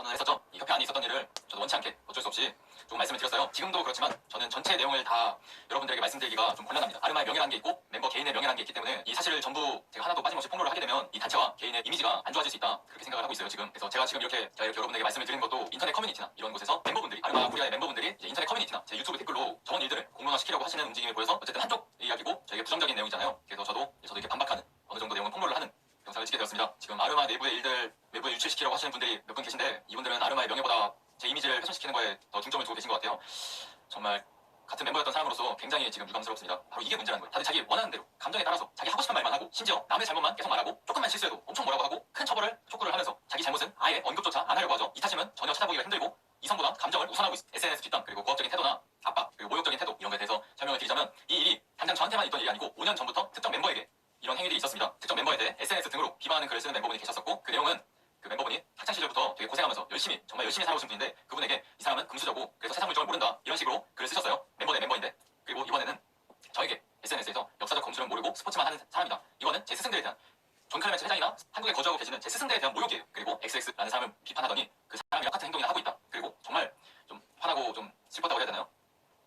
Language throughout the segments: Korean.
선언을 했었죠. 이 협회 안에 있었던 일을 저도 원치 않게 어쩔 수 없이 조금 말씀을 드렸어요. 지금도 그렇지만 저는 전체 내용을 다 여러분들에게 말씀드리기가 좀 곤란합니다. 아르마의 명예라는 게 있고 멤버 개인의 명예라는 게 있기 때문에 이 사실을 전부 제가 하나도 빠짐없이 폭로를 하게 되면 이 단체와 개인의 이미지가 안 좋아질 수 있다, 그렇게 생각을 하고 있어요 지금. 그래서 제가 지금 이렇게 여러분에게 말씀을 드리는 것도 인터넷 커뮤니티나 이런 곳에서 멤버분들이, 아르마 코리아의 멤버분들이 이제 인터넷 커뮤니티나 제 유튜브 댓글로 저런 일들을 공론화시키려고 하시는 움직임이 보여서 어쨌든 한쪽 이야기고 저에게 부정적인 내용이잖아요. 그래서 저도 이렇게 반박하는, 어느 정도 내용을 폭로를 하는 영상을 찍게 되었습니다. 지금 아르마 내부의 일들 외부에 유출시키려고 하시는 분들이 몇 분 계신데, 이분들은 아르마의 명예보다 제 이미지를 훼손시키는 거에 더 중점을 두고 계신 것 같아요. 정말 같은 멤버였던 사람으로서 굉장히 지금 유감스럽습니다. 바로 이게 문제라는 거예요. 다들 자기 원하는 대로 감정에 따라서 자기 하고 싶은 말만 하고, 심지어 남의 잘못만 계속 말하고, 조금만 실수해도 엄청 뭐라고 하고 큰 처벌을 촉구를 하면서 자기 잘못은 아예 언급조차 안 하려고 하죠. 이타심은 전혀 찾아보기가 힘들고 이성보다 감정을 우선하고 있습니다. SNS 뒷담, 그리고 고압적인 태도나 압박, 그리고 모욕적인 태도, 이런 거에 대해서 설명을 드리자면, 이 일이 당장 저한테만 있던 일이 아니고 5년 전부터 특정 멤버에게 이런 행위들이 있었습니다. 특정 멤버에 대해 SNS 등으로 비방하는 글을 쓰는 멤버분이 계셨었고, 그 내용은 그 멤버분이 학창 시절부터 되게 고생하면서 정말 열심히 살아오신 분인데, 그분에게 이 사람은 금수저고 그래서 세상 물정을 모른다, 이런 식으로 글을 쓰셨어요. 멤버 대 멤버인데. 그리고 이번에는 저에게 SNS에서 역사적 검수를 모르고 스포츠만 하는 사람이다, 이거는 제 스승들에 대한, 존 클레멘츠 회장이나 한국에 거주하고 계시는 제 스승들에 대한 모욕이에요. 그리고 XX라는 사람을 비판하더니 그 사람이랑 같은 행동이나 하고 있다. 그리고 정말 좀 화나고 좀 슬펐다고 해야 되나요?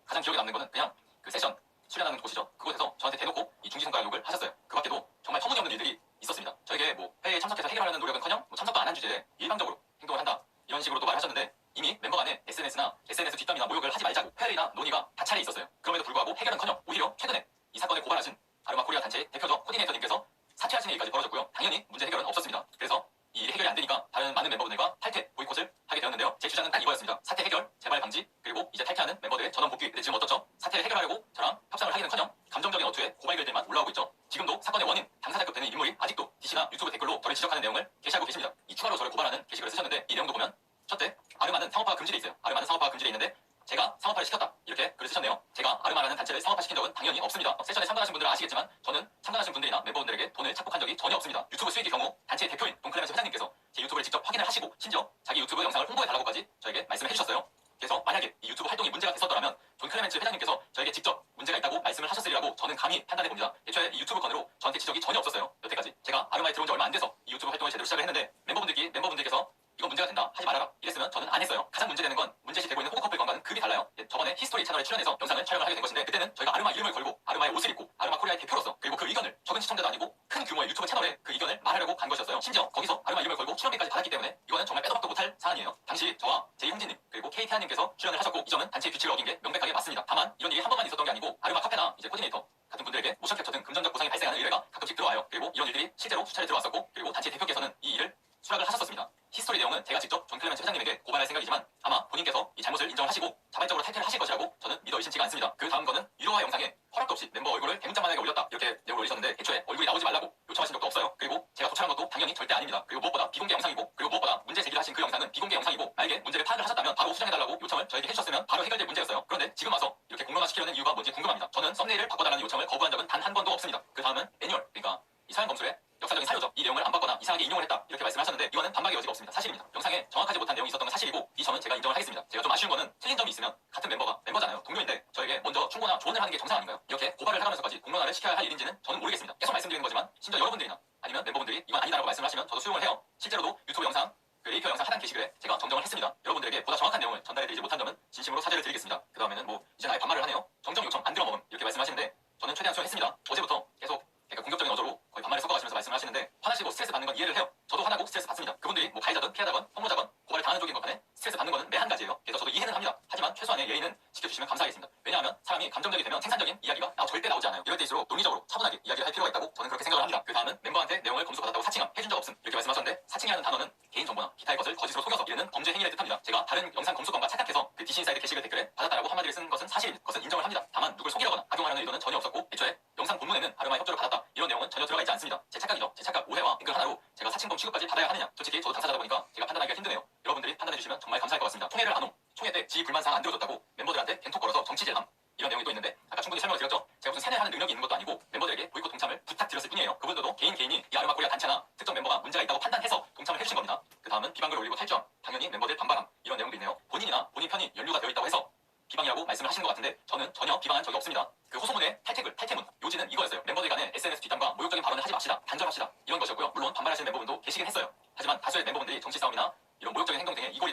가장 기억에 남는 거는 그냥 그 세션 수련하는 곳이죠. 그곳에서 저한테 대놓고 이 중지손가락 욕을 하셨어요. 그 밖에도 정말 터무니없는 일들이 있었습니다. 저에게 뭐 회의에 참석해서 해결하려는 노력은커녕 참석도 안 한 주제에 일방적으로 행동을 한다, 이런 식으로도 말하셨는데, 이미 멤버 간에 SNS나 SNS 뒷담이나 모욕을 하지 말자고 회의나 논의가 다 차례 있었어요. 그럼에도 불구하고 해결은커녕 오히려 최근에 이 사건을 고발하신 아르마 코리아 단체의 대표적 코디네이터님께서 사퇴하시는 일까지 벌어졌고요. 당연히 문제 해결은 없었습니다. 그래서 이 일이 해결이 안 되니까 다른 많은 멤버분들과 탈퇴, 보이콧을 하게 되었는데요. 제 주장은 딱 이거였습니다. 사퇴 해결, 재발 방지, 그리고 이제 탈퇴하는 멤버들의 전원 복귀. 근데 지금 어떻죠? 사퇴를 해결하려고 저랑 협상을 하기는커녕 감정적인 어투에 고발글들만 올라오고 있죠. 지금도 사건의 원인, 당사자급 되는 인물이 아직도 DC나 유튜브 댓글로 저를 지적하는 내용을 게시하고 계십니다. 이 추가로 저를 고발하는 게시글을 쓰셨는데, 이 내용도 보면 첫째, 아르마는 상업화가 금지돼 있어요. 아르마는 상업화가 금지돼 있는데 제가 상업화를 시켰다, 이렇게 글을 쓰셨네요. 제가 아르마라는 단체를 상업화시킨 적은 당연히 없습니다. 세션에 참가하신 분들은 아시겠지만 저는 참가하신 분들이나 멤버분들에게 돈을 착복한 적이 전혀 없습니다. 유튜브 수익의 경우 단체의 대표인 돈 클레멘스 회장님께서 제 유튜브를 직접 확인을 하시고, 심지어 자기 유튜브 영상을 홍보해달라고까지 저에게 말씀을 해주셨어요. 그래서 만약에 이 유튜브 활동이 문제가 됐었더라면 돈 클레멘스 회장님께서 저에게 직접 문제가 있다고 말씀을 하셨으리라고 저는 감히 판단해봅니다. 애초에 이 유튜브 건으로 저한테 지적이 전혀 없었어요. 여태까지 제가 아르마에 들어온 지 얼마 안 돼서 이 유튜브 활동을 제대로 시작을 했는데, 멤버분들께서 이거 문제가 된다, 하지 말아라, 이랬으면 저는 안 했어요. 가장 문제되는 건 문제시 되고 있는 호구커플건과는 급이 달라요. 저번에 히스토리 채널에 출연해서 영상을 촬영을 하게 된 것인데, 그때는 저희가 아르마 이름을 걸고 아르마의 옷을 입고 아르마 코리아의 대표로서, 그리고 그 의견을 적은 시청자도 아니고 큰 규모의 유튜브 채널에 그 의견을 말하려고 간 것이었어요. 심지어 거기서 아르마 이름을 걸고 출연비까지 받았기 때문에 이거는 정말 빼도 박도 못할 사안이에요. 당시 저와 제이홍진님 그리고 KT하님께서 출연을 하셨고, 이 점은 단체의 규칙을 어긴 게 명백하게 맞습니다. 다만 이런 일이 한 번만 있었던 게 아니고 아르마 카페나 이제 코디네이터 같은 분들에게 모션 캡처 등 금전적 보상이 발생하는 의뢰가 가끔씩 들어와요. 그리고 이런 일들이 실제로 수차례 들어왔었고, 그리고 단체 대표께서는 이 일을 수락을 하셨었습니다. 히스토리 내용은 제가 직접 존 클레멘츠 회장님에게 고발할 생각이지만 아마 본인께서 이 잘못을 인정을 하시고 자발적으로 탈퇴를 하실 것이라고 저는 믿어 의심치가 않습니다. 그 다음 거는 유로화 영상에 허락도 없이 멤버 얼굴을 대문짝만하게 올렸다, 이렇게 내용을 올리셨는데, 애초에 얼굴이 나오지 말라고 요청하신 적도 없어요. 그리고 제가 도착한 것도 당연히 절대 아닙니다. 그리고 무엇보다 비공개 영상이고, 그리고 무엇보다 문제 제기를 하신 그 영상은 비공개 영상이고, 만약에 문제를 파악을 하셨다면 바로 수정해달라고 요청을 저에게 해주셨으면 바로 해결될 문제였어요. 그런데 지금 와서 이렇게 공론화시키려는 이유가 뭔지 궁금합니다. 저는 썸네일을 바꿔달라는 요청을 거부한 적은 단 한 번도 없습니다. 그 다음은 매뉴얼, 그러니까 이 서양 검술의 역사적인 사료죠. 이 내용을 안 바꿔나 이상하게 인용을 했다, 이렇게 말씀하셨는데, 이거는 반박의 여지가 없습니다. 사실입니다. 영상에 정확하지 못한 내용이 있었던 건 사실이고, 이 점은 제가 인정을 하겠습니다. 제가 좀 아쉬운 거는 틀린 점이 있으면 같은 멤버잖아요. 동료인데 저에게 먼저 충고나 조언을 하는 게 정상 아닌가요? 이렇게 고발을 하면서까지 공론화를 시켜야 할 일인지는 저는 모르겠습니다. 계속 말씀드리는 거지만 심지어 여러분들이나 아니면 멤버분들이 이건 아니다라고 말씀하시면 저도 수용을 해요. 실제로도 유튜브 영상, 그 레이표 영상 하단 게시글에 제가 정정을 했습니다. 여러분들에게 보다 정확한 내용을 전달해드리지 못한 점은 진심으로 사죄를 드리겠습니다. 그 다음에는 뭐 이제 아예 반말을 하네요. 정정 요청 안 들어먹음, 이렇게 말씀하시는데 저는 최대한 수용했습니다. 어제부터 계속 공격적인 어조로 거의 반말을 섞어가시면서 말씀을 하시는데, 화나시고 스트레스 받는 건 이해를 해요. 저도 화나고 스트레스 받습니다. 그분들이 뭐 가해자든 피해자건 업무자건 고발을 당하는 쪽인 것 간에 스트레스 받는 거는 매 한 가지예요. 그래서 저도 이해는 합니다. 하지만 최소한의 예의는 지켜주시면 감사하겠습니다. 왜냐하면 사람이 감정적이 되면 생산적인 이야기가 절대 나오지 않아요. 이럴 때일수록 논리적으로 차분하게 이야기를 할 필요가 있다고 저는 그렇게 생각을 합니다. 그 다음은 멤버한테 내용을 검수받았다고 사칭함, 해준 적 없음, 이렇게 말씀하셨는데, 사칭이라는 단어는 개인정보나 기타의 것을 거짓으로 속여서 이르는 범죄 행위를 뜻합니다. 제가 다른 영상 검수건과 착각해서 그 DC인사이드 게시글 댓글에 받았다라고 한마디를 쓴 것은 사실입니다. 그것은 인정을 합니다. 다만 누굴 속이려거나 악용하려는 의도는 전혀 없었고, 애초에 영상 본문에는 아르마의 협조를 받았다, 이런 내용은 전혀 들어가 있지 않습니다. 제 착각이죠. 제 착각 오해와 댓글 하나로 제가 사칭범 취급까지 받아야 하느냐, 솔직히 저도 당사자다 보니까 제가 판단하기가 힘드네요. 여러분들이 판단해주시면 정말 감사할 것 같습니다. 총회를 안 옴, 총회 때 지휘 불만사항 안 들어줬다고 멤버들한테 겐톡 걸어서 정치질함, 이런 내용이 또 있는데, 아까 충분히 설명을 드렸죠. 제가 무슨 세뇌하는 능력이 있는 것도 아니고 멤버들에게 보이콧 동참을 부탁드렸을 뿐이에요. 그분들도 개인이 이 아르마 코리아 단체나 특정 멤버가 문제가 있다고 판단해서 동참을 해주신 겁니다. 그 다음은 비방글 올리고 탈주함, 당연히 멤버들 반발함, 이런 내용도 있네요. 본인이나 본인 편이 연루가 되어 있다고 해서 비방이라고 말씀을 하시는 것 같은데, 저는 전혀 비방한 적이 없습니다. 그 호소문의 탈퇴문 요지는 이거였어요. 멤버들 간에 SNS 뒷담과 모욕적인 발언을 하지 맙시다, 단절합시다, 이런 것이었고요. 물론 반발하시는 멤버분도 계시긴 했어요. 하지만 다수의 멤버분들이 정치 싸움이나 이런 모욕적인 행동 등에 이골이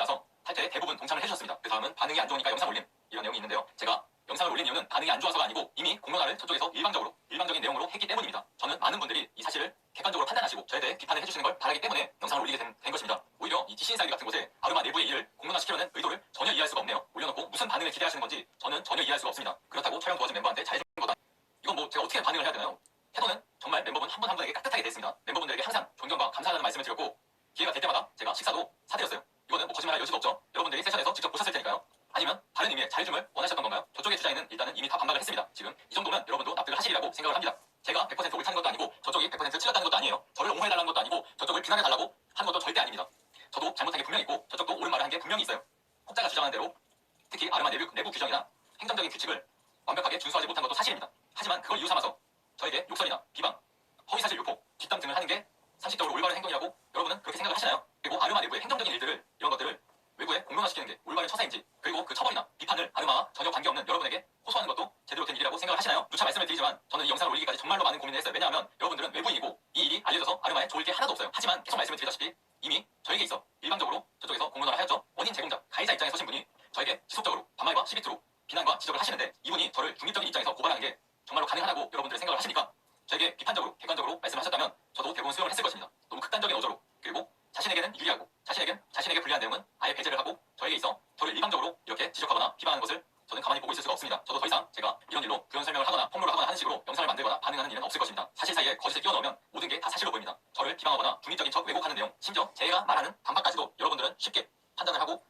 이 DC 인사이드 같은 곳에 아르마 내부의 일을 공론화시키려는 의도를 전혀 이해할 수가 없네요. 올려놓고 무슨 반응을 기대하시는 건지 저는 전혀 이해할 수가 없습니다. 그렇다고 촬영 도와준 멤버한테 잘해준 거다. 이건 뭐 제가 어떻게 반응을 해야 되나요? 태도는 정말 멤버분 한 분 한 분에게 깍듯하게 됐습니다. 멤버분들에게 항상 존경과 감사하다는 말씀을 드렸고 기회가 될 때마다 제가 식사도 사드렸어요. 이거는 뭐 거짓말할 여지가 없죠. 여러분들이 세션에서 직접 보셨을 테니까요. 아니면 다른 의미의 잘해줌을 원하셨던 건가요? 저쪽의 주장에는 일단은 이미 다 반박을 했습니다. 지금 이 정도면 여러분도 납득을 하시리라고 생각을 합니다. 제가 100% 옳다는 것도 아니고 저쪽이 100% 틀렸다는 것도 아니에요. 저를 옹호해달라는 것도 아니고 저쪽을 비난해달라고 하는 것도 절대 아닙니다. 저도 잘못한 게 분명히 있고 저쪽도 옳은 말을 한 게 분명히 있어요. 혹자가 주장하는 대로 특히 아르마 내부 규정이나 행정적인 규칙을 완벽하게 준수하지 못한 것도 사실입니다. 하지만 그걸 이유 삼아서 저에게 욕설이나 비방, 허위사실 유포, 뒷담 등을 하는 게 상식적으로 올바른 행동이라고 여러분은 그렇게 생각을 하시나요? 그리고 아르마 내부의 행정적인 일들을 이런 것들을 외부에 공론화시키는 게 올바른 처사인지 그리고 그 처벌이나 비판을 아르마와 전혀 관계없는 여러분에게 호소하는 것도 제대로 된 일이라고 생각을 하시나요? 누차 말씀을 드리지만 저는 이 영상을 올리기까지 정말로 많은 고민을 했어요. 왜냐하면 여러분들은 외부인이고 이 일이 알려져서 아르마에 좋을 게 하나도 없어요. 하지만 계속 말씀을 드리다시피 이미 저에게 있어 일방적으로 저쪽에서 공론화를 하였죠. 원인 제공자, 가해자 입장에 서신 분이 저에게 지속적으로 반말과 시비투로 비난과 지적을 하시는데 이분이 저를 중립적인 입장에서 고발하는 게 정말로 가능하다고 여러분들은 생각을 하십니까? 저에게 비판적으로 객관적으로 말씀하셨다면 저도 대부분 수용을 했을 것입니다. 너무 극단적인 어조로 그리고 자신에게는 유리하고 자신에게 불리한 내용은 아예 배제를 하고 저에게 있어 저를 일방적으로 이렇게 지적하거나 비방하는 것을 저는 가만히 보고 있을 수가 없습니다. 저도 더 이상 제가 이런 일로 부연 설명을 하거나 폭로를 하거나 하는 식으로 영상을 만들거나 반응하는 일은 없을 것입니다. 사실 사이에 거짓을 끼워넣으면 모든 게 다 사실로 보입니다. 저를 비방하거나 중립적인 척 왜곡하는 내용, 심지어 제가 말하는 반박까지도 여러분들은 쉽게 판단을 하고